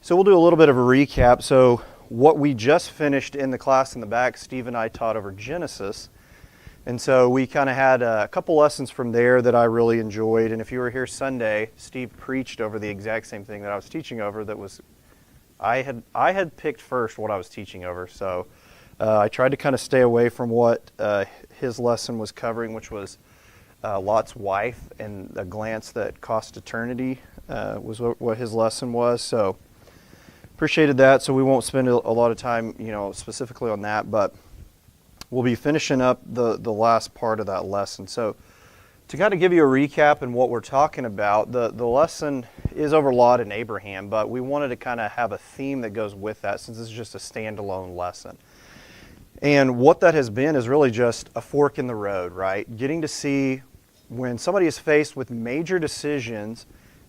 So we'll do a little bit of a recap. So what we just finished in the class in the back, Steve and I taught over Genesis. And so we kind of had a couple lessons from there that I really enjoyed. And if you were here Sunday, Steve preached over the exact same thing that I was teaching over. That was, I had picked first what I was teaching over. So I tried to kind of stay away from what his lesson was covering, which was Lot's wife and a glance that cost eternity was what his lesson was. So appreciated that. So we won't spend a lot of time, specifically on that, but we'll be finishing up the last part of that lesson. So to kind of give you a recap and what we're talking about, the lesson is over Lot and Abraham, but we wanted to kind of have a theme that goes with that since this is just a standalone lesson. And what that has been is really just a fork in the road, right? Getting to see when somebody is faced with major decisions,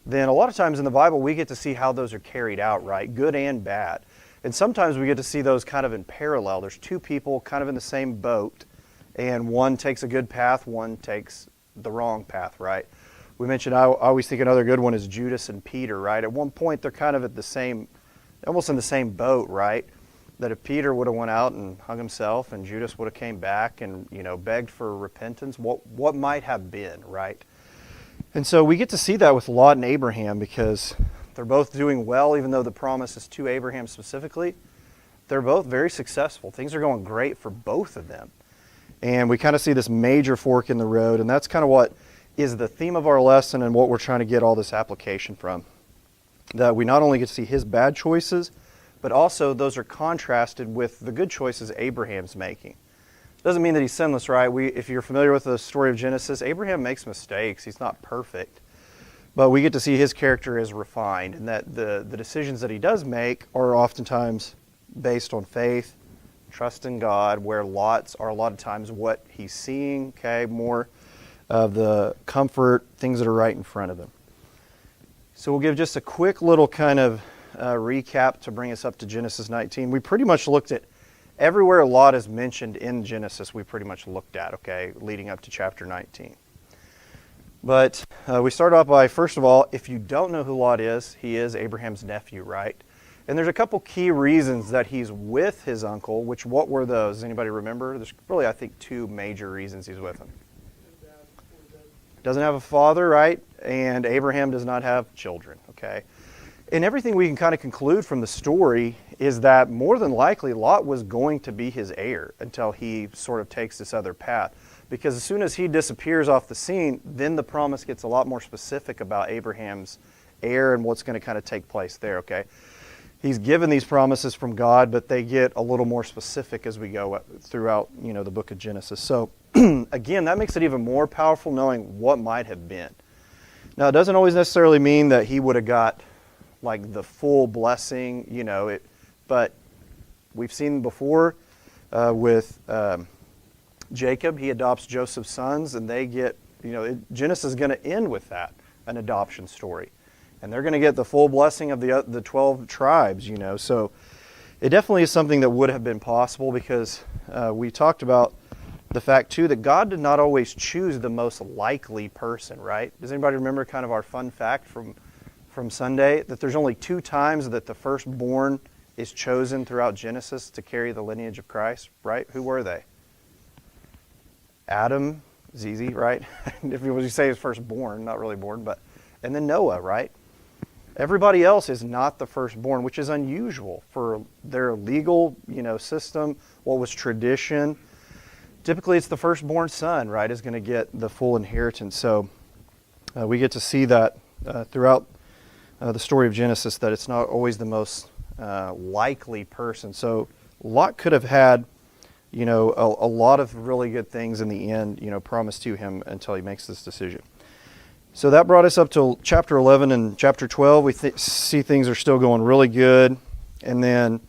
then a lot of times in the Bible we get to see how those are carried out, right? Good and bad. And sometimes we get to see those kind of in parallel. There's two people kind of in the same boat, and one takes a good path, one takes the wrong path, right? We mentioned, I always think another good one is Judas and Peter, right? At one point they're kind of at the same, almost in the same boat, right? That if Peter would have went out and hung himself and Judas would have came back and, begged for repentance, what might have been, right? And so we get to see that with Lot and Abraham because they're both doing well, even though the promise is to Abraham specifically. They're both very successful. Things are going great for both of them. And we kind of see this major fork in the road, and that's kind of what is the theme of our lesson and what we're trying to get all this application from. That we not only get to see his bad choices, but also those are contrasted with the good choices Abraham's making. Doesn't mean that he's sinless, right? If you're familiar with the story of Genesis, Abraham makes mistakes. He's not perfect. But we get to see his character is refined, and that the decisions that he does make are oftentimes based on faith, trust in God, where Lot's are a lot of times what he's seeing, more of the comfort, things that are right in front of him. So we'll give just a quick little kind of recap to bring us up to Genesis 19. We pretty much looked at everywhere Lot is mentioned in Genesis, we pretty much looked at, leading up to chapter 19. But we start off by, first of all, if you don't know who Lot is, he is Abraham's nephew, right? And there's a couple key reasons that he's with his uncle, what were those? Does anybody remember? There's really, I think, two major reasons he's with him. Doesn't have a father, right? And Abraham does not have children, And everything we can kind of conclude from the story is that more than likely Lot was going to be his heir until he sort of takes this other path. Because as soon as he disappears off the scene, then the promise gets a lot more specific about Abraham's heir and what's going to kind of take place there, He's given these promises from God, but they get a little more specific as we go throughout, the book of Genesis. So again, that makes it even more powerful knowing what might have been. Now, it doesn't always necessarily mean that he would have got like the full blessing, but we've seen before with Jacob, he adopts Joseph's sons, and they get, Genesis is going to end with that, an adoption story. And they're going to get the full blessing of the 12 tribes, So it definitely is something that would have been possible because we talked about the fact, too, that God did not always choose the most likely person, right? Does anybody remember kind of our fun fact from Sunday, that there's only 2 times that the firstborn is chosen throughout Genesis to carry the lineage of Christ, right? Who were they? Adam, it's easy, right? If you say his firstborn, not really born, but, and then Noah, right? Everybody else is not the firstborn, which is unusual for their legal, system, what was tradition. Typically, it's the firstborn son, right, is going to get the full inheritance. So we get to see that throughout the story of Genesis, that it's not always the most likely person. So Lot could have had, a lot of really good things in the end, promised to him until he makes this decision. So that brought us up to chapter 11 and chapter 12. We see things are still going really good. And then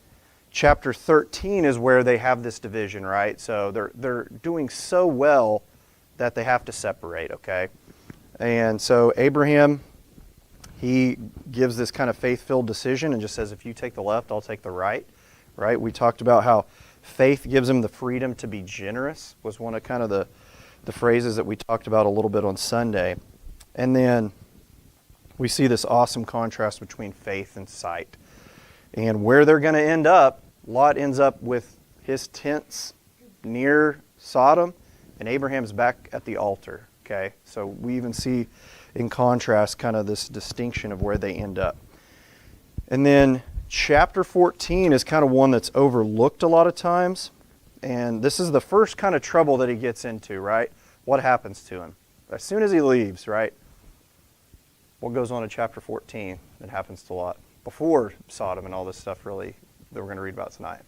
chapter 13 is where they have this division, right? So they're doing so well that they have to separate, And so Abraham, he gives this kind of faith-filled decision and just says, if you take the left, I'll take the right, right? We talked about how faith gives him the freedom to be generous, was one of kind of the phrases that we talked about a little bit on Sunday. And then we see this awesome contrast between faith and sight. And where they're going to end up, Lot ends up with his tents near Sodom, and Abraham's back at the altar. Okay, so we even see in contrast kind of this distinction of where they end up. And then chapter 14 is kind of one that's overlooked a lot of times. And this is the first kind of trouble that he gets into, right? What happens to him? As soon as he leaves, right? What goes on in chapter 14 that happens to Lot? Before Sodom and all this stuff really that we're going to read about tonight.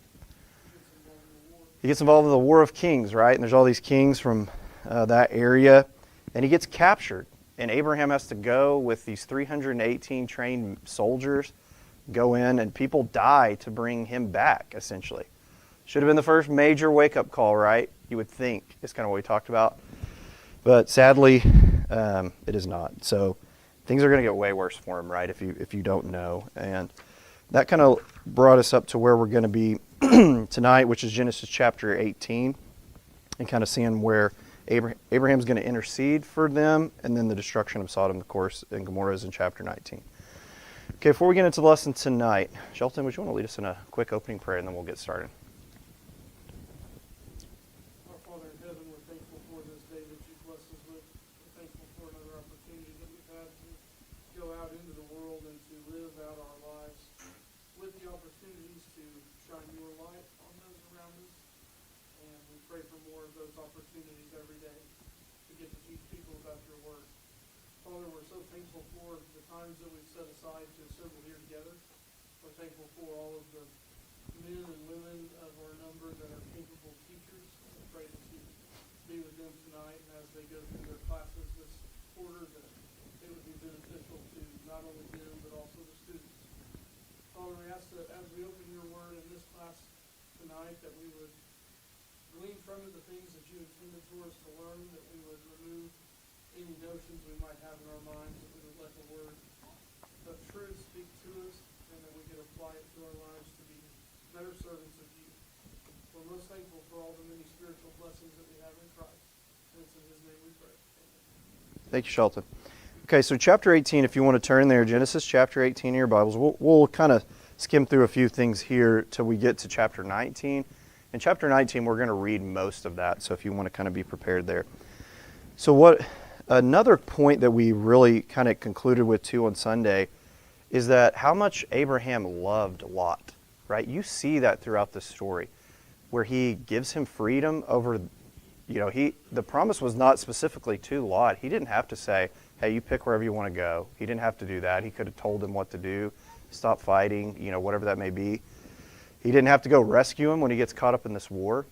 He gets involved in the War of Kings, right? And there's all these kings from that area. And he gets captured. And Abraham has to go with these 318 trained soldiers, go in, and people die to bring him back, essentially. Should have been the first major wake-up call, right? You would think. It's kind of what we talked about. But sadly, it is not. So things are going to get way worse for him, right, if you don't know. And that kind of brought us up to where we're going to be tonight, which is Genesis chapter 18, and kind of seeing where Abraham's going to intercede for them, and then the destruction of Sodom, of course, and Gomorrah is in chapter 19. Okay, before we get into the lesson tonight, Shelton, would you want to lead us in a quick opening prayer, and then we'll get started? Our Father in heaven, we're thankful for this day that you've blessed us with. We're thankful for another opportunity that we've had to go out into the world and to live out our lives with the opportunities to shine your light on those around us. And we pray for more of those opportunities every day to get to teach people about your word. Father, we're so thankful for the times that we've set aside to assemble here together. We're thankful for all of the men and women of our number that are capable teachers. We pray that you be with them tonight and as they go through their classes this quarter, that it would be beneficial to not only them but also the students. Father, we ask that as we open your word in this class tonight, that we would glean from it the things that you intended for us to learn, that we would remove any notions we might have in our minds, that we would let the word of truth speak to us, and that we could apply it to our lives to be better servants of you. We're most thankful for all the many spiritual blessings that we have in Christ. And it's in his name we pray. Amen. Thank you, Shelton. Okay, so chapter 18, if you want to turn there, Genesis chapter 18 in your Bibles, we'll kind of skim through a few things here till we get to chapter 19. In chapter 19, we're going to read most of that, so if you want to kind of be prepared there. So another point that we really kind of concluded with too on Sunday is that how much Abraham loved Lot, right? You see that throughout the story where he gives him freedom over, the promise was not specifically to Lot. He didn't have to say, hey, you pick wherever you want to go. He didn't have to do that. He could have told him what to do, stop fighting, whatever that may be. He didn't have to go rescue him when he gets caught up in this war.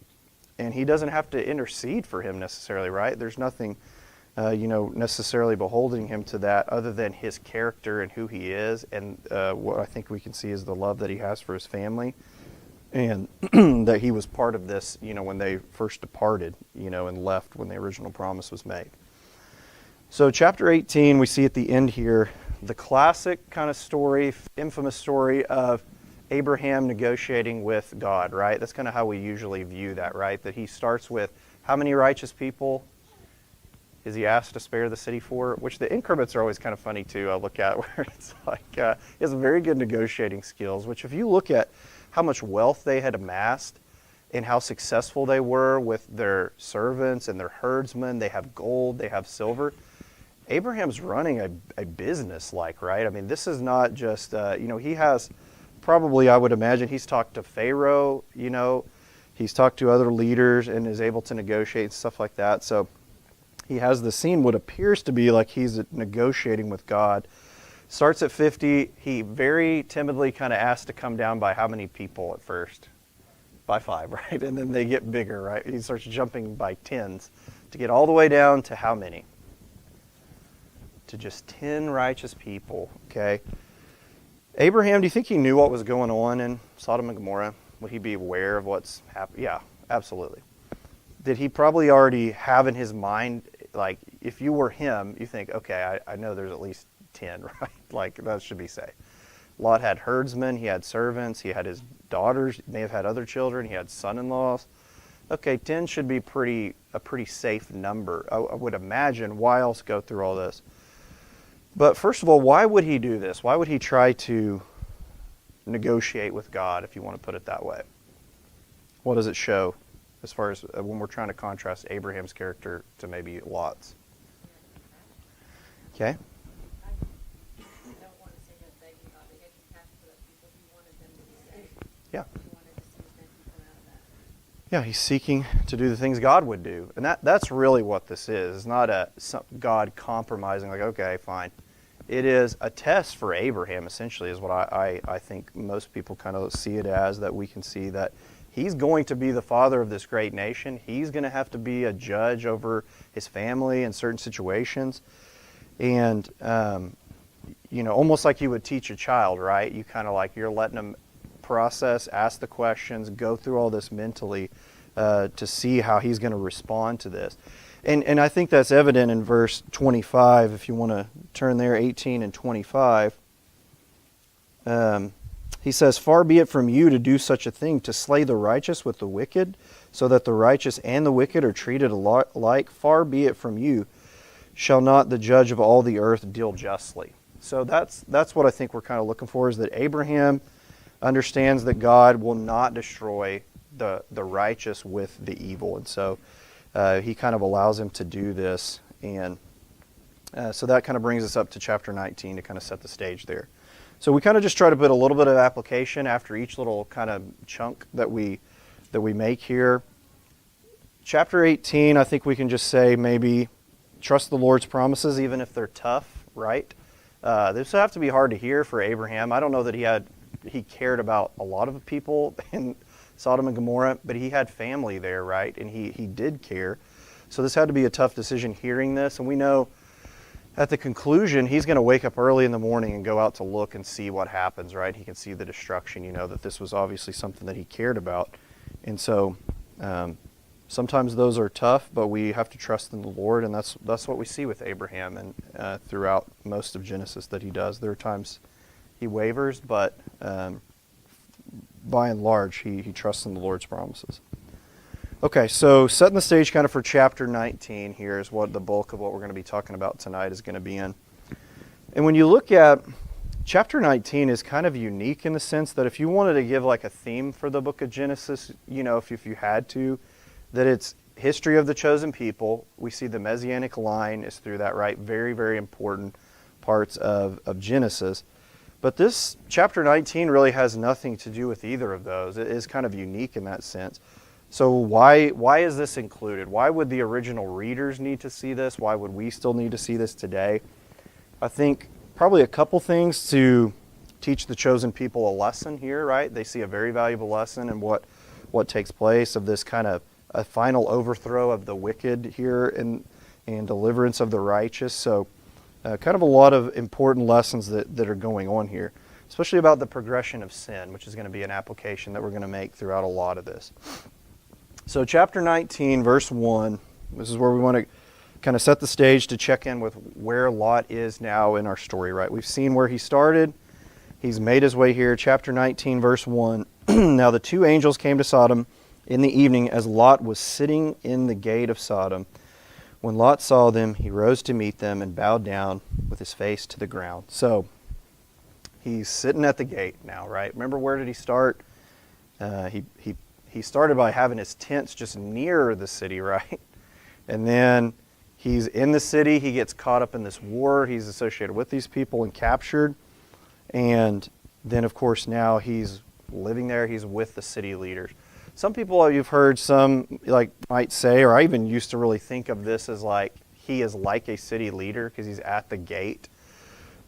And he doesn't have to intercede for him necessarily, right? There's nothing, necessarily beholding him to that other than his character and who he is. And what I think we can see is the love that he has for his family. And that he was part of this, when they first departed, and left when the original promise was made. So chapter 18, we see at the end here, the classic kind of story, infamous story of Abraham negotiating with God, right? That's kind of how we usually view that, right? That he starts with, how many righteous people is he asked to spare the city for? Which the increments are always kind of funny to look at, where it's like, he has very good negotiating skills, which if you look at how much wealth they had amassed and how successful they were with their servants and their herdsmen, they have gold, they have silver. Abraham's running a business, right? I mean, this is not just, he has probably, I would imagine, he's talked to Pharaoh, he's talked to other leaders and is able to negotiate and stuff like that. So he has the scene, what appears to be like he's negotiating with God. Starts at 50. He very timidly kind of asks to come down by how many people at first? By 5, right? And then they get bigger, right? He starts jumping by tens to get all the way down to how many? To just 10 righteous people, okay? Abraham, do you think he knew what was going on in Sodom and Gomorrah? Would he be aware of what's happening? Yeah, absolutely. Did he probably already have in his mind, like, if you were him, you think, okay, I know there's at least 10, right? Like, that should be safe. Lot had herdsmen, he had servants, he had his daughters, he may have had other children, he had son-in-laws. Okay, 10 should be a pretty safe number. I would imagine. Why else go through all this? But first of all, why would he do this? Why would he try to negotiate with God, if you want to put it that way. What does it show as far as when we're trying to contrast Abraham's character to maybe Lot's? Okay. I don't want to say that begging God to get compassion for those people. He wanted them to be saved. Yeah. He wanted to see them come out of that. Yeah, he's seeking to do the things God would do. And that's really what this is. It's not God compromising, like, okay, fine. It is a test for Abraham, essentially, is what I think most people kind of see it as, that we can see that he's going to be the father of this great nation. He's going to have to be a judge over his family in certain situations. And, almost like you would teach a child, right? You kind of like, you're letting them process, ask the questions, go through all this mentally to see how he's going to respond to this. And I think that's evident in verse 25, if you want to turn there, 18 and 25. He says, "Far be it from you to do such a thing, to slay the righteous with the wicked, so that the righteous and the wicked are treated alike. Far be it from you. Shall not the judge of all the earth deal justly?" So that's what I think we're kind of looking for, is that Abraham understands that God will not destroy the righteous with the evil. And so he kind of allows him to do this. And so that kind of brings us up to chapter 19 to kind of set the stage there. So we kind of just try to put a little bit of application after each little kind of chunk that we make here. Chapter 18, I think we can just say maybe trust the Lord's promises even if they're tough, right? This would have to be hard to hear for Abraham. I don't know that he cared about a lot of people in Sodom and Gomorrah, but he had family there, right? And he did care. So this had to be a tough decision hearing this. And we know at the conclusion, he's going to wake up early in the morning and go out to look and see what happens, right? He can see the destruction, that this was obviously something that he cared about. And so sometimes those are tough, but we have to trust in the Lord, and that's what we see with Abraham and throughout most of Genesis that he does. There are times he wavers, but by and large, he trusts in the Lord's promises. Okay, so setting the stage kind of for chapter 19 here is what the bulk of what we're going to be talking about tonight is going to be in. And when you look at chapter 19 is kind of unique in the sense that if you wanted to give like a theme for the book of Genesis, if you had to, that it's history of the chosen people. We see the Messianic line is through that, right? Very, very important parts of Genesis. But this chapter 19 really has nothing to do with either of those. It is kind of unique in that sense. So why is this included? Why would the original readers need to see this? Why would we still need to see this today? I think probably a couple things to teach the chosen people a lesson here, right? They see a very valuable lesson in what takes place of this kind of a final overthrow of the wicked here and deliverance of the righteous. So kind of a lot of important lessons that are going on here, especially about the progression of sin, which is going to be an application that we're going to make throughout a lot of this. So chapter 19, verse 1, this is where we want to kind of set the stage to check in with where Lot is now in our story, right? We've seen where he started. He's made his way here. Chapter 19, verse 1. Now the two angels came to Sodom in the evening as Lot was sitting in the gate of Sodom. When Lot saw them, he rose to meet them and bowed down with his face to the ground. So he's sitting at the gate now, right? Remember, where did he start? He started by having his tents just near the city, right? And then he's in the city. He gets caught up in this war. He's associated with these people and captured. And then, of course, now he's living there. He's with the city leaders. Some people you've heard might say, or I even used to really think of this as like he is like a city leader because he's at the gate.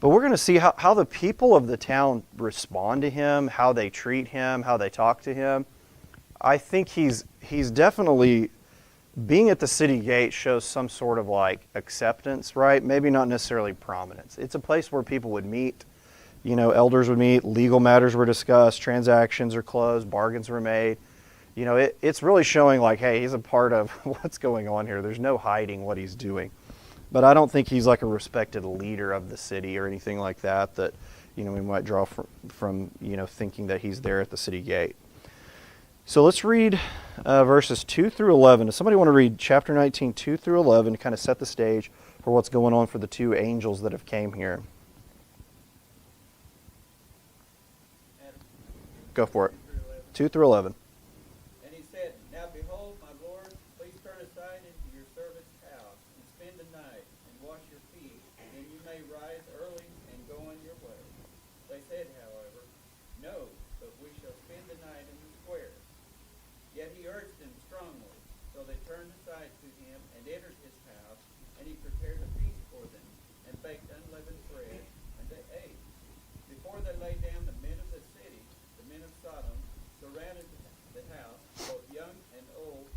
But we're going to see how the people of the town respond to him, how they treat him, how they talk to him. I think he's definitely, being at the city gate shows some sort of like acceptance, right? Maybe not necessarily prominence. It's a place where people would meet, elders would meet, legal matters were discussed, transactions are closed, bargains were made. It's really showing like, hey, he's a part of what's going on here. There's no hiding what he's doing. But I don't think he's like a respected leader of the city or anything like that we might draw from thinking that he's there at the city gate. So let's read verses 2 through 11. Does somebody want to read chapter 19, 2 through 11 to kind of set the stage for what's going on for the two angels that have came here? Go for it. through 11. 2 through 11. And he said, Now behold, my Lord, please turn aside into your servant's house, and spend the night, and wash your feet, and then you may rise early and go on your way. They said, however, No, but we shall spend the night in the square. Yet he urged them strongly, so they turned aside to him, and entered his house, and he prepared a feast for them, and baked unleavened bread, and they ate. Before they lay down, the men of the city, the men of Sodom, surrounded the house, both young and old,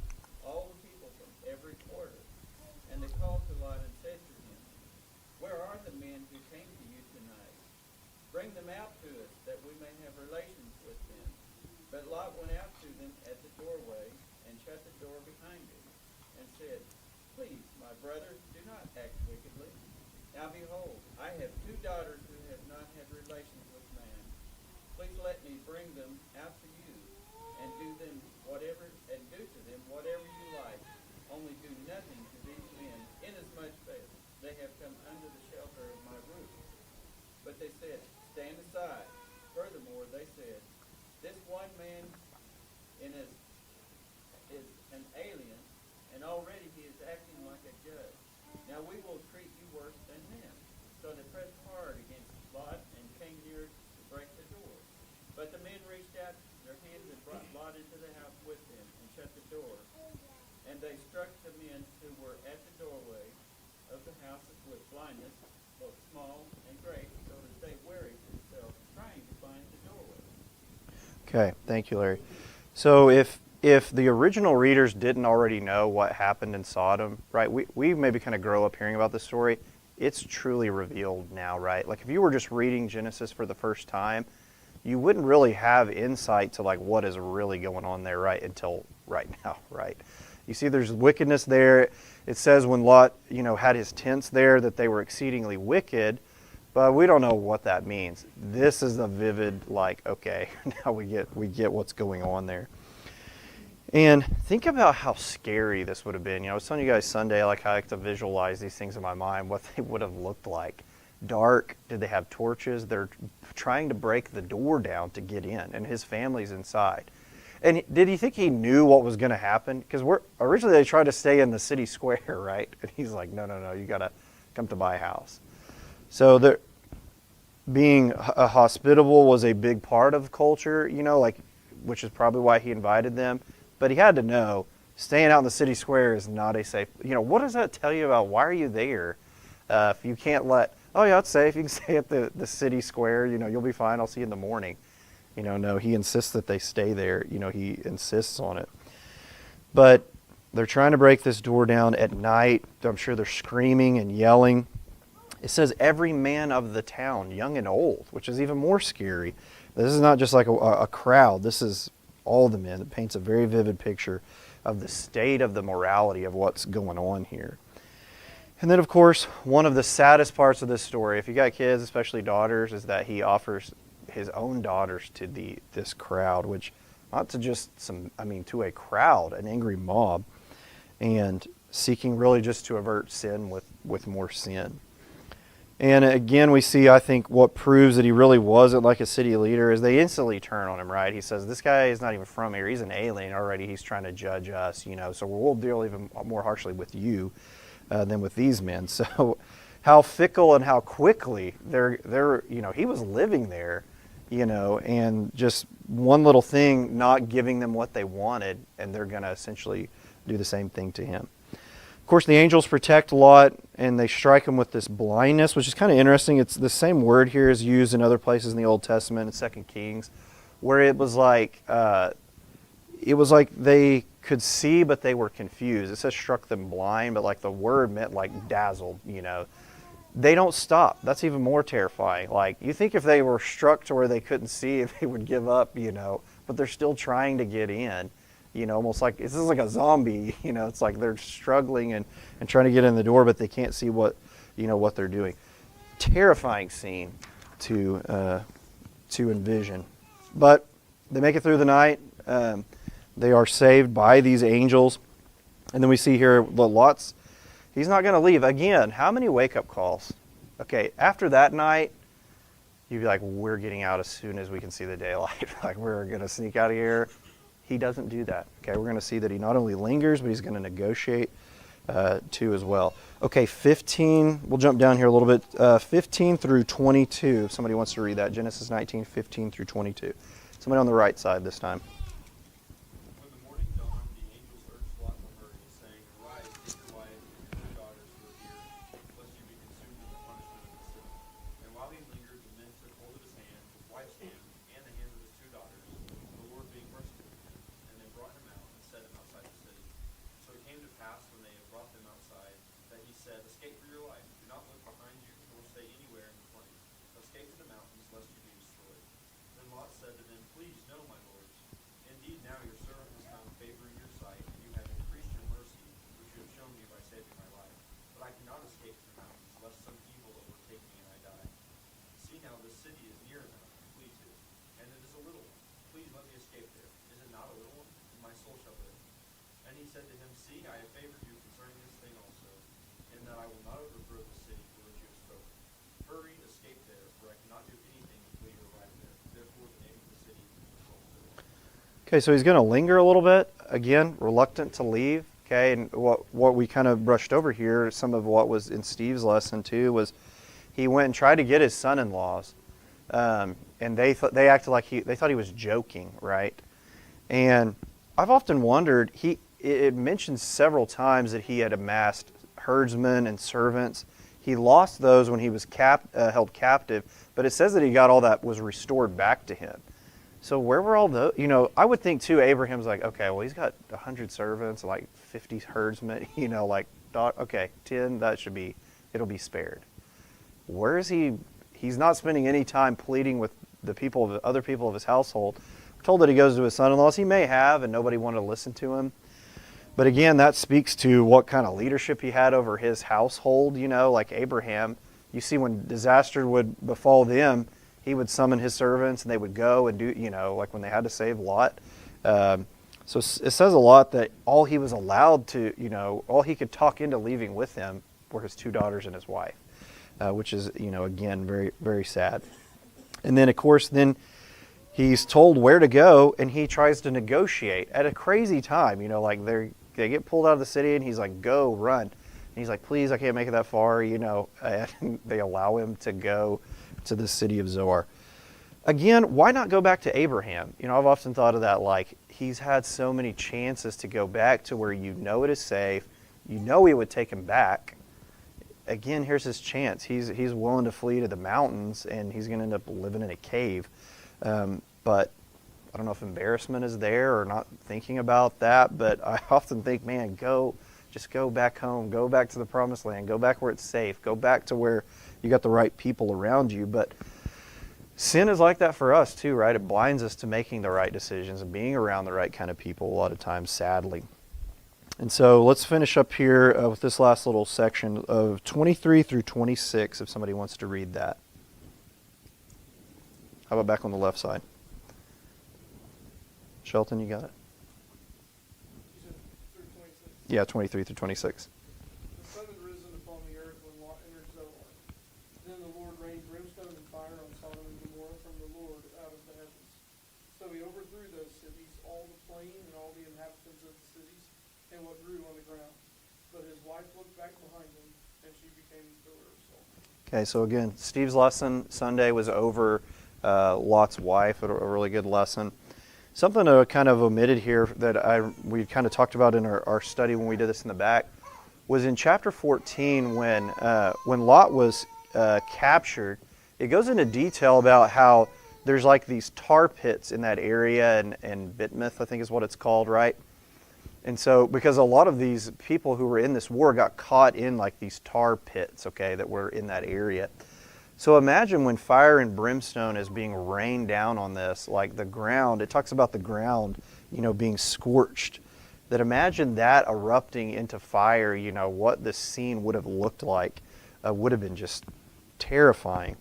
all the people from every quarter. And they called to Lot and said to him, Where are the men who came to you tonight? Bring them out to us, that we may have relations with them. But Lot went out to them at the doorway, and shut the door behind him, and said, Please, my brothers, do not act wickedly. Now behold, I have 2 daughters who have not had relations with man. Please let me bring them out to you, and do to them whatever you like. Only do nothing to these men, inasmuch as they have come under the shelter of my roof. But they said, Stand aside. Furthermore, they said, This one man is an alien, and already he is acting like a judge. Now we will treat you worse than him. So they pressed hard against Lot and came near to break the door. But the men reached out their hands and brought Lot into the house with them and shut the door. And they struck the men who were at the doorway of the house with blindness, both small and great, so that they wearied themselves trying to find the doorway. Okay, thank you, Larry. So if the original readers didn't already know what happened in Sodom, right, we maybe kind of grow up hearing about this story. It's truly revealed now, right? Like if you were just reading Genesis for the first time, you wouldn't really have insight to like what is really going on there, right, until right now, right? You see there's wickedness there. It says when Lot, had his tents there that they were exceedingly wicked, but we don't know what that means. This is a vivid, okay, now we get what's going on there. And think about how scary this would have been. I was telling you guys Sunday, I like to visualize these things in my mind, what they would have looked like. Dark. Did they have torches? They're trying to break the door down to get in, and his family's inside. And did he think he knew what was going to happen? Because originally they tried to stay in the city square, right? And he's like, no, you got to come to my house. So being hospitable was a big part of culture, which is probably why he invited them. But he had to know staying out in the city square is not a safe. What does that tell you about why are you there? If you can't it's safe. You can stay at the city square. You'll be fine. I'll see you in the morning. No, he insists that they stay there. He insists on it. But they're trying to break this door down at night. I'm sure they're screaming and yelling. It says every man of the town, young and old, which is even more scary. This is not just like a crowd. This is all the men. It paints a very vivid picture of the state of the morality of what's going on here. And then, of course, one of the saddest parts of this story, if you got kids, especially daughters, is that he offers his own daughters to this crowd, which not to just to a crowd, an angry mob, and seeking really just to avert sin with more sin. And again, we see, I think, what proves that he really wasn't like a city leader is they instantly turn on him, right? He says, this guy is not even from here. He's an alien already. He's trying to judge us, so we'll deal even more harshly with you than with these men. So how fickle and how quickly they're he was living there, and just one little thing not giving them what they wanted, and they're going to essentially do the same thing to him. Of course, the angels protect Lot, and they strike him with this blindness, which is kind of interesting. It's the same word here is used in other places in the Old Testament, in 2 Kings, where it was like they could see, but they were confused. It says struck them blind, but the word meant dazzled, They don't stop. That's even more terrifying. You think if they were struck to where they couldn't see, they would give up, but they're still trying to get in. Almost like this is like a zombie. It's like they're struggling and trying to get in the door, but they can't see what they're doing. Terrifying scene to envision. But they make it through the night. They are saved by these angels, and then we see here Lot's. He's not going to leave again. How many wake-up calls? Okay, after that night, you'd be like, we're getting out as soon as we can see the daylight. Like, we're going to sneak out of here. He doesn't do that. Okay, we're going to see that he not only lingers, but he's going to negotiate too as well. Okay, 15, we'll jump down here a little bit. 15 through 22, if somebody wants to read that. Genesis 19, 15 through 22. Somebody on the right side this time. When the morning dawned, the angels urged Lot to hurry, saying, Arise, take your wife and your 2 daughters who are here, lest you be consumed in the punishment of the city. And while he lingered, the men took hold of his hand, his wife's hand, and the hands of his 2 daughters, the Lord being merciful to him. And they brought him out and set him outside the city. So it came to pass, when they had brought them outside, that he said, Escape for your life. Do not look behind you, nor stay anywhere in the plain. Escape to the mountains, lest you be destroyed. Then Lot said to them, Please, no, my lords. Indeed, now your servant has found favor in your sight, and you have increased your mercy, which you have shown me by saving my life. But I cannot escape to the mountains, lest some evil overtake me and I die. See now, this city is near enough to flee to, and it is a little one. Please let me escape there. Is it not a little one? And my soul shall live. And he said to him, See, I have favored you concerning this thing also, in that I will not overthrow the city for which you have spoken. Hurry, escape there, for I cannot do anything until you arrive there. Therefore the name of the city is called Zoar. Okay, so he's going to linger a little bit. Again, reluctant to leave. Okay, and what we kind of brushed over here, some of what was in Steve's lesson too, was he went and tried to get his son-in-laws, and they acted like they thought he was joking, right? And I've often wondered, it mentions several times that he had amassed herdsmen and servants. He lost those when he was held captive, but it says that he got all that was restored back to him. So where were all those? You know, I would think too, Abraham's like, okay, well, he's got 100 servants, like 50 herdsmen, you know, like, okay, 10, it'll be spared. Where is he? He's not spending any time pleading with the other people of his household. We're told that he goes to his son-in-laws. He may have, and nobody wanted to listen to him. But again, that speaks to what kind of leadership he had over his household, you know, like Abraham. You see, when disaster would befall them, he would summon his servants and they would go and do, you know, like when they had to save Lot. So it says a lot that all he was allowed to, you know, all he could talk into leaving with him were his 2 daughters and his wife, which is, you know, again, very, very sad. And then, of course, he's told where to go and he tries to negotiate at a crazy time, you know, like they get pulled out of the city and he's like, go, run. And he's like, please, I can't make it that far, you know, and they allow him to go to the city of Zoar. Again, why not go back to Abraham? You know, I've often thought of that, like, he's had so many chances to go back to where you know it is safe, you know he would take him back. Again, here's his chance. He's willing to flee to the mountains and he's going to end up living in a cave. But I don't know if embarrassment is there or not thinking about that, but I often think, man, just go back home, go back to the promised land, go back where it's safe, go back to where you got the right people around you. But sin is like that for us too, right? It blinds us to making the right decisions and being around the right kind of people a lot of times, sadly. And so let's finish up here with this last little section of 23 through 26, if somebody wants to read that. How about back on the left side? Shelton, you got it? You said through 26. Yeah, 23 through 26. The sun had risen upon the earth when Lot entered Zoar. Then the Lord rained brimstone and fire on Sodom and Gomorrah from the Lord out of the heavens. So he overthrew those cities, all the plain and all the inhabitants of the cities, and what grew on the ground. But his wife looked back behind him, and she became the pillar of salt. Okay, so again, Steve's lesson Sunday was over Lot's wife, a really good lesson. Something kind of omitted here that we kind of talked about in our study when we did this in the back was in chapter 14 when Lot was captured. It goes into detail about how there's like these tar pits in that area, and Bitmouth, I think is what it's called, right? And so, because a lot of these people who were in this war got caught in like these tar pits, okay, that were in that area. So imagine when fire and brimstone is being rained down on this, like the ground, it talks about the ground, you know, being scorched. That imagine that erupting into fire, you know, what this scene would have looked like, would have been just terrifying.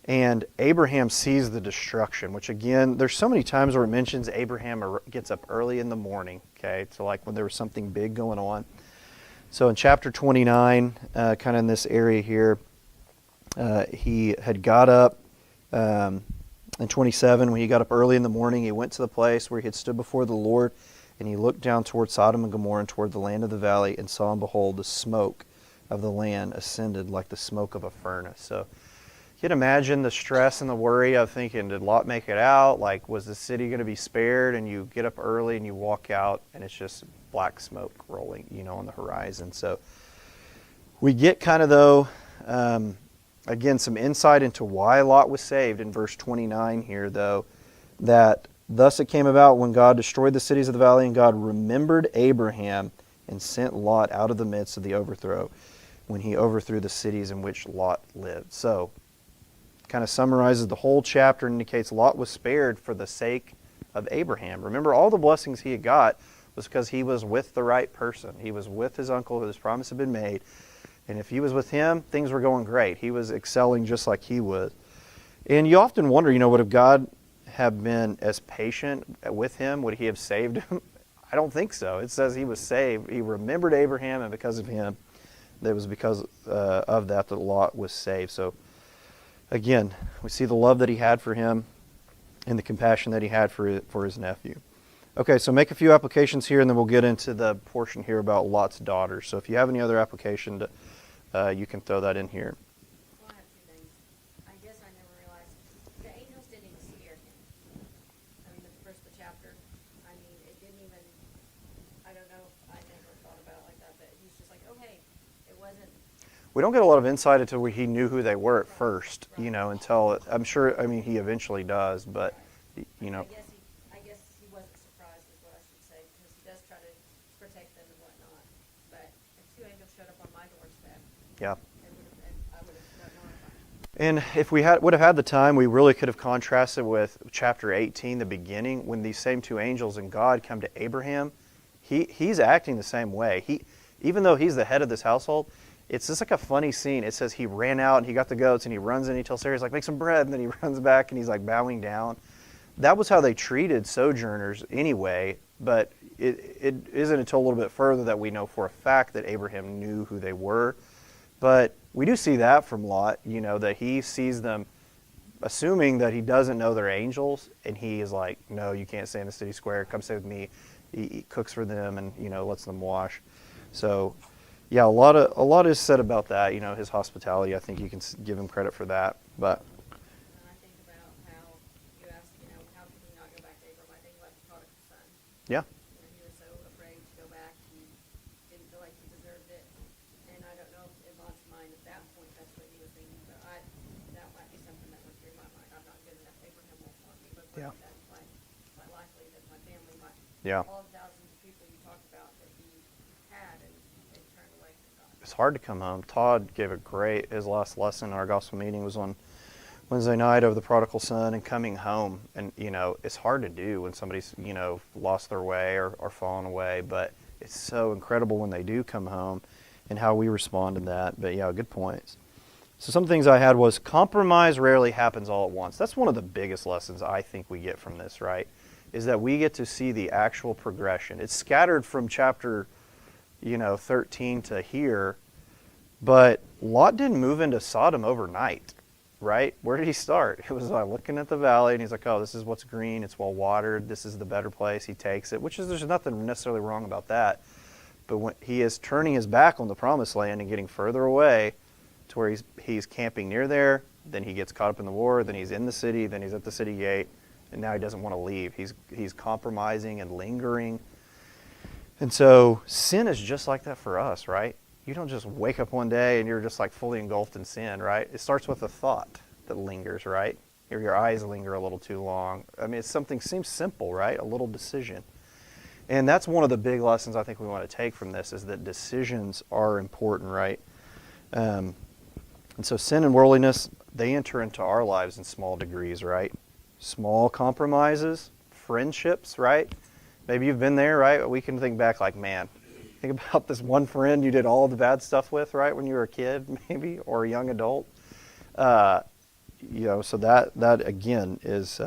And Abraham sees the destruction, which again, there's so many times where it mentions Abraham gets up early in the morning, okay, so like when there was something big going on. So in chapter 29, kind of in this area here, he had got up, In 27, when he got up early in the morning, he went to the place where he had stood before the Lord, and he looked down toward Sodom and Gomorrah and toward the land of the valley, and saw, and behold, the smoke of the land ascended like the smoke of a furnace. So you can imagine the stress and the worry of thinking, did Lot make it out? Like, was the city going to be spared? And you get up early and you walk out, and it's just black smoke rolling, on the horizon. So we get kind of, though, again, some insight into why Lot was saved in verse 29 here, though, that thus it came about when God destroyed the cities of the valley, and God remembered Abraham and sent Lot out of the midst of the overthrow when he overthrew the cities in which Lot lived. So, kind of summarizes the whole chapter and indicates Lot was spared for the sake of Abraham. Remember, all the blessings he had got was because he was with the right person. He was with his uncle whose promise had been made. And if he was with him, things were going great. He was excelling just like he was. And you often wonder, would have God have been as patient with him? Would he have saved him? I don't think so. It says he was saved. He remembered Abraham, and because of him, it was because of that Lot was saved. So, again, we see the love that he had for him and the compassion that he had for his nephew. Okay, so make a few applications here, and then we'll get into the portion here about Lot's daughter. So if you have any other application, you can throw that in here. Well, I have two things. I guess I never realized the angels didn't even scare him. I mean, the first chapter, it didn't even, I don't know, I never thought about it like that, but he's just like, oh, hey, it wasn't. We don't get a lot of insight into where he knew who they were at first, until, I'm sure, he eventually does, but, I guess he wasn't surprised is what I should say, because he does try to protect them and whatnot. But if two angels showed up on my doorstep, yeah. I would have not known about it. And if we would have had the time, we really could have contrasted with chapter 18, the beginning, when these same two angels and God come to Abraham. He's acting the same way. Even though he's the head of this household, it's just like a funny scene. It says he ran out and he got the goats and he runs in. He tells Sarah, he's like, make some bread. And then he runs back and he's like bowing down. That was how they treated sojourners anyway. But it isn't until a little bit further that we know for a fact that Abraham knew who they were. But we do see that from Lot, that he sees them assuming that he doesn't know they're angels. And he is like, no, you can't stay in the city square. Come stay with me. He cooks for them and, lets them wash. So, yeah, a lot is said about that. His hospitality. I think you can give him credit for that. But And I think about how you asked, how could he not go back to Abram? I think about the prodigal son. yeah, He was so afraid to go back. He didn't feel like he deserved it. And I don't know if in Lot's mind at that point that's what he was thinking. But that might be something that went through my mind. I'm not good enough. Abraham won't want me. But Yeah. that's quite likely that my family might. Yeah. All the thousands of people you talk about that he had and they turned away from God. it's hard to come home. Todd gave his last lesson in our gospel meeting was on Wednesday night of the prodigal son and coming home. And, it's hard to do when somebody's, lost their way or fallen away. But it's so incredible when they do come home and how we respond to that. But, yeah, good points. So some things I had was compromise rarely happens all at once. That's one of the biggest lessons I think we get from this, right? Is that we get to see the actual progression. It's scattered from chapter, 13 to here, but Lot didn't move into Sodom overnight, right? Where did he start? It was like looking at the valley, and he's like, oh, this is what's green, it's well watered, this is the better place. He takes it, there's nothing necessarily wrong about that. But when he is turning his back on the promised land and getting further away to where he's camping near there, then he gets caught up in the war, then he's in the city, then he's at the city gate, and now he doesn't want to leave. He's compromising and lingering. And so sin is just like that for us, right? You don't just wake up one day and you're just like fully engulfed in sin, right? It starts with a thought that lingers, right? Your eyes linger a little too long. It's something seems simple, right? A little decision. And that's one of the big lessons I think we want to take from this is that decisions are important, right? And so sin and worldliness, they enter into our lives in small degrees, right? Small compromises, friendships, right? Maybe you've been there, right? We can think back like, man, think about this one friend you did all the bad stuff with, right? When you were a kid, maybe, or a young adult. So that again is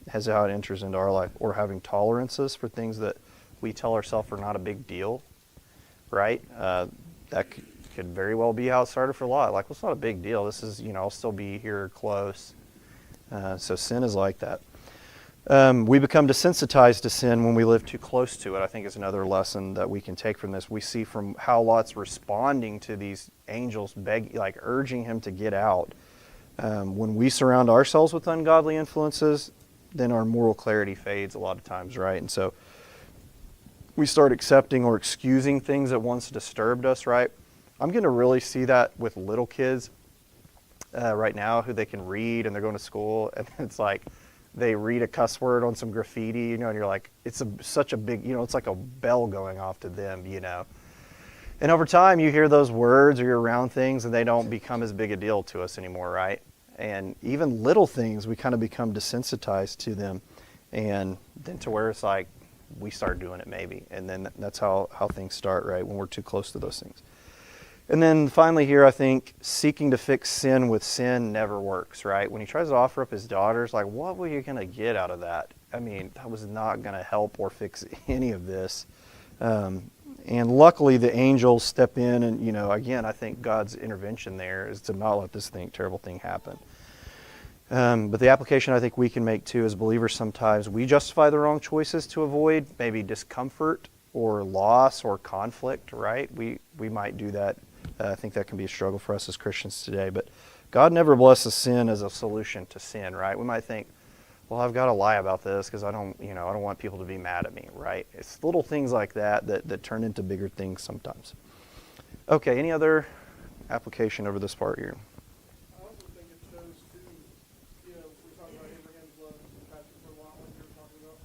has how it enters into our life. Or having tolerances for things that we tell ourselves are not a big deal, right? That could very well be how it started for Lot. Like, well, it's not a big deal. This is, I'll still be here close. So sin is like that. We become desensitized to sin when we live too close to it. I think is another lesson that we can take from this. We see from how Lot's responding to these angels urging him to get out. When we surround ourselves with ungodly influences, then our moral clarity fades a lot of times, right? And so we start accepting or excusing things that once disturbed us, right? I'm going to really see that with little kids right now who they can read and they're going to school, and it's like they read a cuss word on some graffiti, and you're like, it's such a big, it's like a bell going off to them, And over time, you hear those words or you're around things and they don't become as big a deal to us anymore, right? And even little things, we kind of become desensitized to them, and then to where it's like we start doing it maybe. And then that's how things start, right? When we're too close to those things. And then finally here, I think seeking to fix sin with sin never works, right? When he tries to offer up his daughters, like, what were you going to get out of that? I mean, that was not going to help or fix any of this. And luckily, the angels step in and, again, I think God's intervention there is to not let this terrible thing happen. But the application I think we can make, too, as believers sometimes, we justify the wrong choices to avoid maybe discomfort or loss or conflict, right? We might do that. I think that can be a struggle for us as Christians today. But God never blesses sin as a solution to sin, right? We might think, well, I've got to lie about this because I don't want people to be mad at me, right? It's little things like that turn into bigger things sometimes. Okay, any other application over this part here? I also think it shows too, we talk about Abraham's love and compassion for Lot like you were talking about.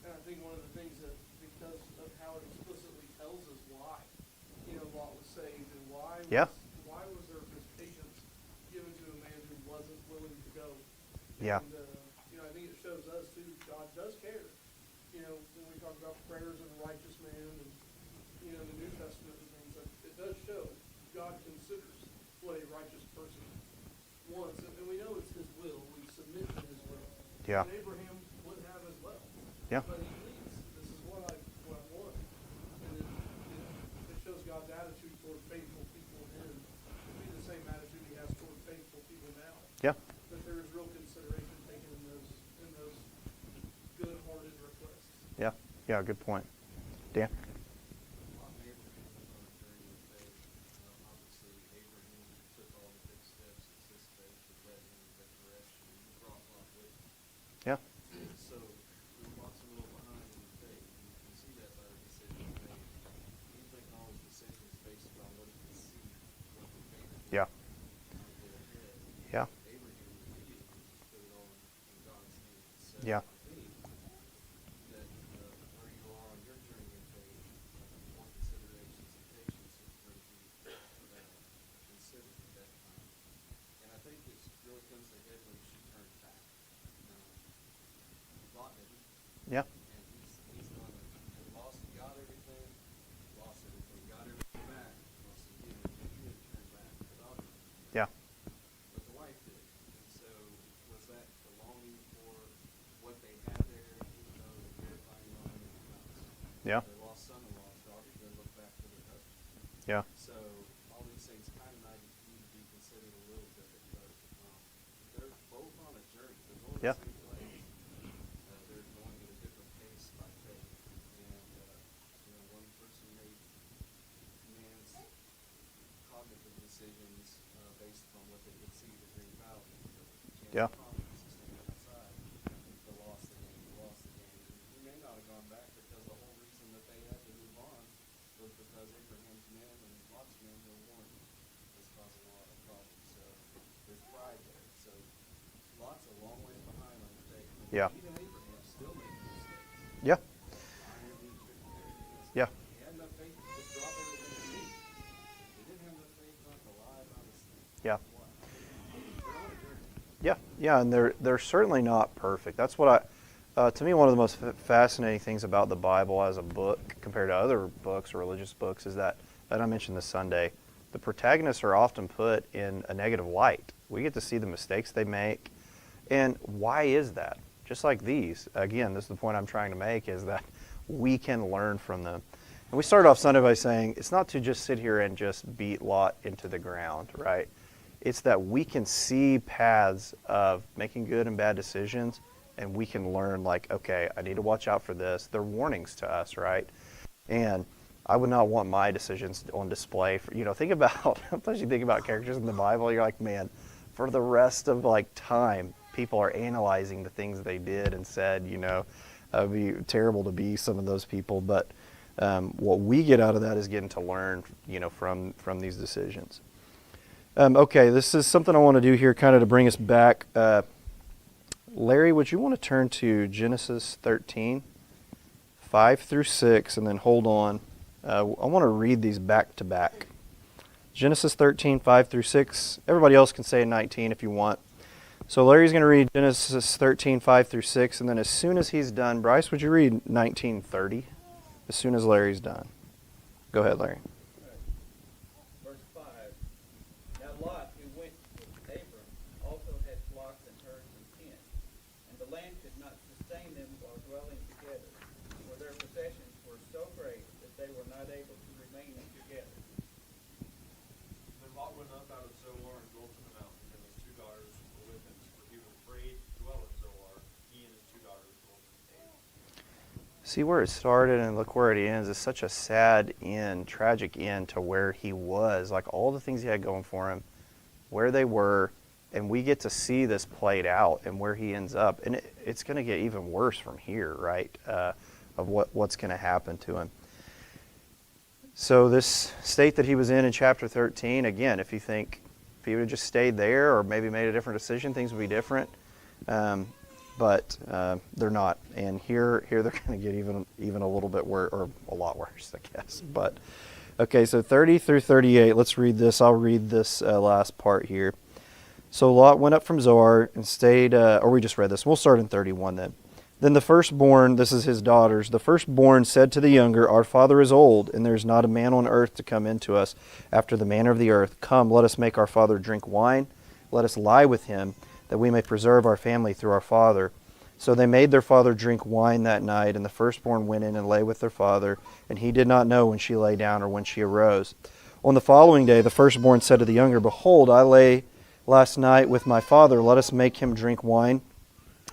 And I think one of the things that, because of how it explicitly tells us why, Lot was saved and why was there this patience given to a man who wasn't willing to go? Yeah. And, I think it shows us too, God does care. When we talk about prayers of a righteous man and, the New Testament and things, it does show God considers what a righteous person wants. And we know it's his will. We submit to his will. Yeah. And Abraham would have as well. Yeah. But he leads. This is what I want. And it shows God's attitude toward faithful people then to be the same attitude he has toward faithful people now. Yeah. That there is real consideration taken in those good-hearted requests. Yeah. Yeah, good point. Dan? Obviously, Abraham took all the big steps at this stage to led him in that direction. He brought Lot with him. Yeah. So Lot's a little behind in the faith. You can see that by the decision he made. He's making all his decisions based upon what he can see, what the faith is. Yeah. Not get ahead. Yeah. Abraham immediately put it all in God's hands. So Yeah. I think that where you are on your journey of faith, more considerations and patience is going to be considered at that time. And I think it really comes to head when she turned back. Lot didn't. Yeah. And he's gone and got everything, got everything back, lost again, and he didn't turn back. The daughter didn't. Yeah. But the wife did. And so was that the longing for what they had there, even though the terrifying moment in the house? Yeah. They lost son and lost daughter, they look back to their husband. Yeah. So all these things kind of need to be considered a little bit, but they're both on a journey. They're going Yeah. the same place. They're going at a different pace by faith. And one person made man's cognitive decisions based upon what they could see to bring about. Yeah. Outside, the loss of the game. He may not have gone back because the whole reason that they had to move on was because Abraham's men and Lot's men were warned. This causing a lot of problems. So there's pride there. So Lot's a long ways behind on the faith. Yeah. Even Abraham still making mistakes. Yeah. Yeah. He had enough faith to just drop everything and leave. He didn't have enough faith not to lie about his thing. Yeah. They're on a journey. Yeah, yeah, and they're certainly not perfect. That's what to me, one of the most fascinating things about the Bible as a book compared to other books or religious books is that I mentioned this Sunday, the protagonists are often put in a negative light. We get to see the mistakes they make, and why is that? Just like these, again, this is the point I'm trying to make, is that we can learn from them. And we started off Sunday by saying it's not to just sit here and just beat Lot into the ground, right? It's that we can see paths of making good and bad decisions, and we can learn, like, okay, I need to watch out for this. They're warnings to us, right? And I would not want my decisions on display. For, think about, sometimes you think about characters in the Bible, you're like, man, for the rest of like time, people are analyzing the things they did and said, it would be terrible to be some of those people. But what we get out of that is getting to learn, from these decisions. Okay, this is something I want to do here kind of to bring us back. Larry, would you want to turn to Genesis 13, 5 through 6, and then hold on. I want to read these back to back. Genesis 13, 5 through 6. Everybody else can say 19 if you want. So Larry's going to read Genesis 13, 5 through 6, and then as soon as he's done, Bryce, would you read 19:30? As soon as Larry's done. Go ahead, Larry. Verse 5. Now Lot, who went with Abram, also had flocks and herds and tents, and the land could not sustain them while dwelling together, for their possessions were so great that they were not able to remain together. Then Lot went up out of Zoar and dwelt in the mountain, and his two daughters were with him, for he was afraid to dwell in Zoar. He and his two daughters dwelt in Canaan. See where it started and look where it ends. It's such a sad end, tragic end to where he was, like all the things he had going for him, where they were, and we get to see this played out and where he ends up. And it's going to get even worse from here, right, of what's going to happen to him. So this state that he was in chapter 13, again, if you think if he would have just stayed there or maybe made a different decision, things would be different. But they're not. And here they're going to get even a little bit worse, or a lot worse, I guess. But okay, so 30 through 38. Let's read this. I'll read this last part here. So Lot went up from Zoar and stayed, or we just read this. We'll start in 31 then. Then the firstborn, this is his daughters, the firstborn said to the younger, Our father is old, and there is not a man on earth to come into us after the manner of the earth. Come, let us make our father drink wine. Let us lie with him, that we may preserve our family through our father. So they made their father drink wine that night, and the firstborn went in and lay with their father, and he did not know when she lay down or when she arose. On the following day, the firstborn said to the younger, Behold, I lay last night with my father. Let us make him drink wine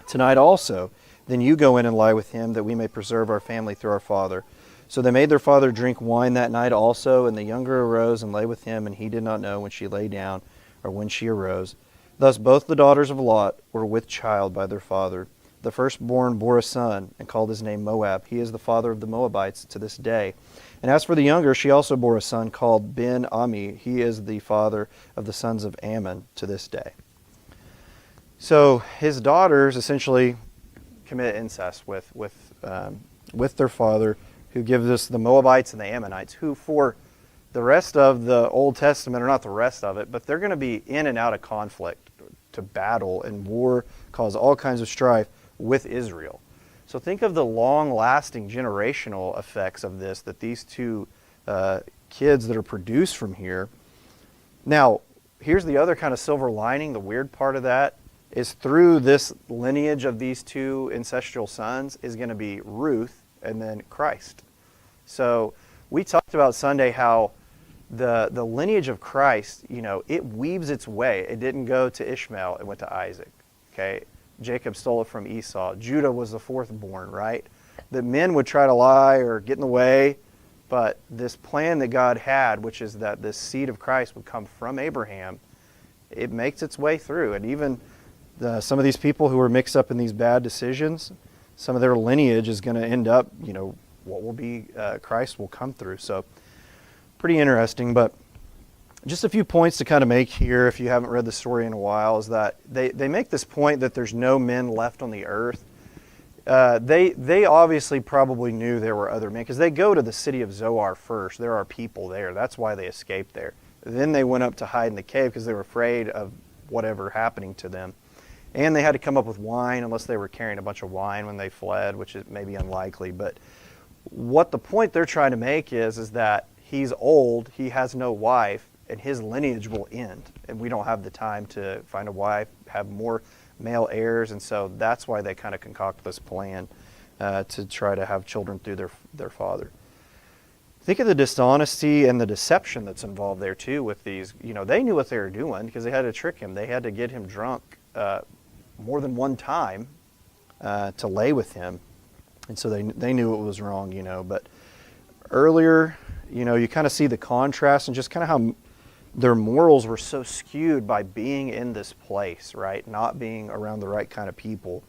tonight also. Then you go in and lie with him, that we may preserve our family through our father. So they made their father drink wine that night also, and the younger arose and lay with him, and he did not know when she lay down or when she arose. Thus both the daughters of Lot were with child by their father. The firstborn bore a son, and called his name Moab. He is the father of the Moabites to this day. And as for the younger, she also bore a son called Ben-Ami. He is the father of the sons of Ammon to this day. So his daughters essentially commit incest with their father, who gives us the Moabites and the Ammonites, who for the rest of the Old Testament, or not the rest of it, but they're going to be in and out of conflict, to battle and war, cause all kinds of strife with Israel. So think of the long-lasting generational effects of this, that these two kids that are produced from here. Now, here's the other kind of silver lining, the weird part of that, is through this lineage of these two ancestral sons is going to be Ruth and then Christ. So we talked about Sunday how the lineage of Christ, it weaves its way. It didn't go to Ishmael, it went to Isaac. Okay, Jacob stole it from Esau. Judah was the fourth born, right? That men would try to lie or get in the way, but this plan that God had, which is that this seed of Christ would come from Abraham, it makes its way through. And even some of these people who are mixed up in these bad decisions, some of their lineage is going to end up, what will be Christ will come through. So pretty interesting. But just a few points to kind of make here, if you haven't read the story in a while, is that they make this point that there's no men left on the earth. They obviously probably knew there were other men, because they go to the city of Zoar first. There are people there. That's why they escaped there. Then they went up to hide in the cave because they were afraid of whatever happening to them. And they had to come up with wine, unless they were carrying a bunch of wine when they fled, which is maybe unlikely. But what the point they're trying to make is that he's old, he has no wife, and his lineage will end. And we don't have the time to find a wife, have more male heirs, and so that's why they kind of concoct this plan to try to have children through their father. think of the dishonesty and the deception that's involved there too with these. They knew what they were doing because they had to trick him. They had to get him drunk more than one time to lay with him. And so they knew it was wrong, But earlier, you kind of see the contrast and just kind of how their morals were so skewed by being in this place, right? Not being around the right kind of people.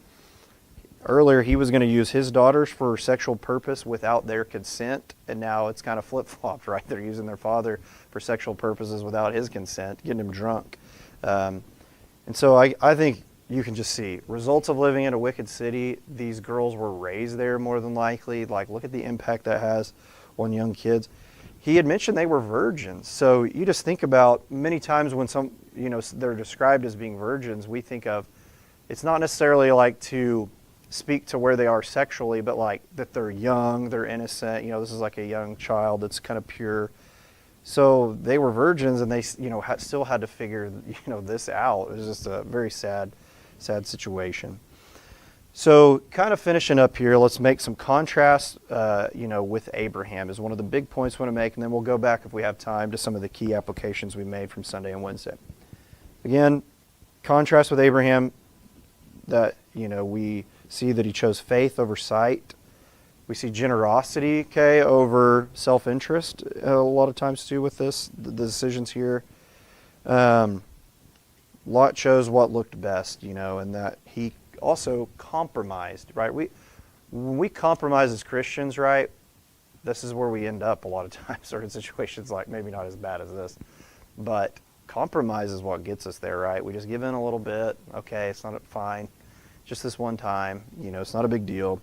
Earlier, he was going to use his daughters for sexual purpose without their consent, and now it's kind of flip-flopped, right? They're using their father for sexual purposes without his consent, getting him drunk. And so I think you can just see results of living in a wicked city. These girls were raised there more than likely. Like, look at the impact that has on young kids. He had mentioned they were virgins. So you just think about many times when they're described as being virgins, we think of, it's not necessarily like to speak to where they are sexually, but like that they're young, they're innocent. This is like a young child that's kind of pure. So they were virgins, and they, still had to figure, this out. It was just a very sad situation. So kind of finishing up here, let's make some contrast, with Abraham is one of the big points we want to make, and then we'll go back if we have time to some of the key applications we made from Sunday and Wednesday. Again, contrast with Abraham, that, we see that he chose faith over sight. We see generosity, over self-interest a lot of times too with the decisions here. Lot chose what looked best, and that he also compromised, right? When we compromise as Christians, right, this is where we end up a lot of times, certain situations, like maybe not as bad as this, but compromise is what gets us there, right? We just give in a little bit. Okay, it's not fine. Just this one time, it's not a big deal.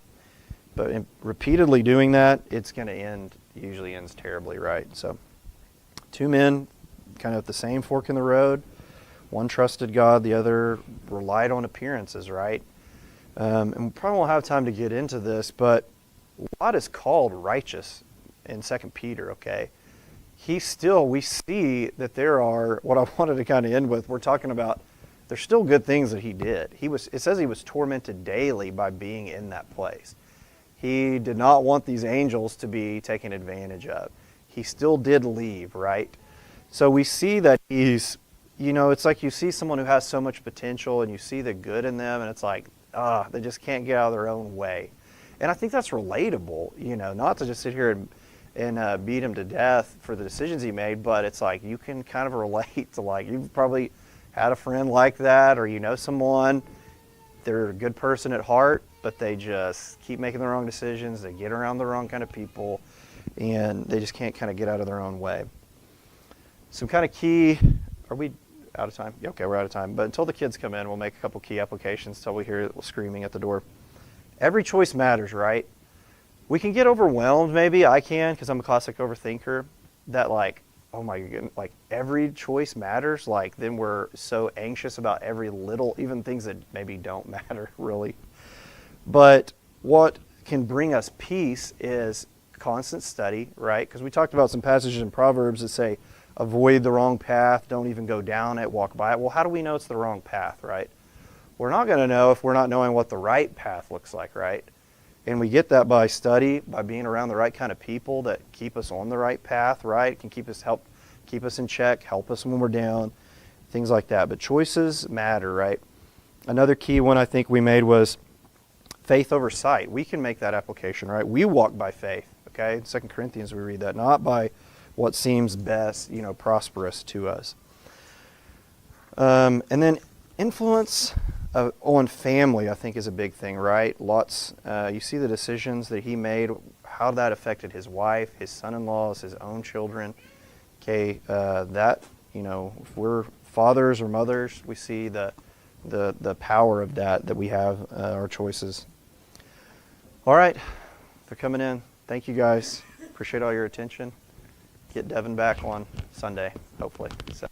But repeatedly doing that, it's going to usually ends terribly, right? So 2 men kind of at the same fork in the road. One trusted God, the other relied on appearances, right? And we probably won't have time to get into this, but Lot is called righteous in 2 Peter, okay? We see that there are, what I wanted to kind of end with, we're talking about, there's still good things that he did. It says he was tormented daily by being in that place. He did not want these angels to be taken advantage of. He still did leave, right? So we see that he's, it's like you see someone who has so much potential and you see the good in them, and it's like, they just can't get out of their own way. And I think that's relatable, not to just sit here and beat him to death for the decisions he made, but it's like you can kind of relate to, like, you've probably had a friend like that, or someone, they're a good person at heart, but they just keep making the wrong decisions, they get around the wrong kind of people, and they just can't kind of get out of their own way. Some kind of key, are we out of time? Yeah, okay, we're out of time. But until the kids come in, we'll make a couple key applications until we hear screaming at the door. Every choice matters, right? We can get overwhelmed, maybe. I can, because I'm a classic overthinker, that like, oh my goodness, like every choice matters. Like then we're so anxious about every little, even things that maybe don't matter really. But what can bring us peace is constant study, right? Because we talked about some passages in Proverbs that say, avoid the wrong path, don't even go down it, walk by it. Well, how do we know it's the wrong path, right? We're not going to know if we're not knowing what the right path looks like, right? And we get that by study, by being around the right kind of people that keep us on the right path, right? Can help keep us in check, help us when we're down, things like that. But choices matter, right? Another key one I think we made was faith over sight. We can make that application, right? We walk by faith, okay? In 2 Corinthians we read that, not by what seems best, prosperous to us. And then influence on family, I think, is a big thing, right? You see the decisions that he made, how that affected his wife, his son-in-laws, his own children. Okay, if we're fathers or mothers, we see the power of that we have, our choices. All right, they're coming in. Thank you guys. Appreciate all your attention. Get Devin back on Sunday, hopefully. So.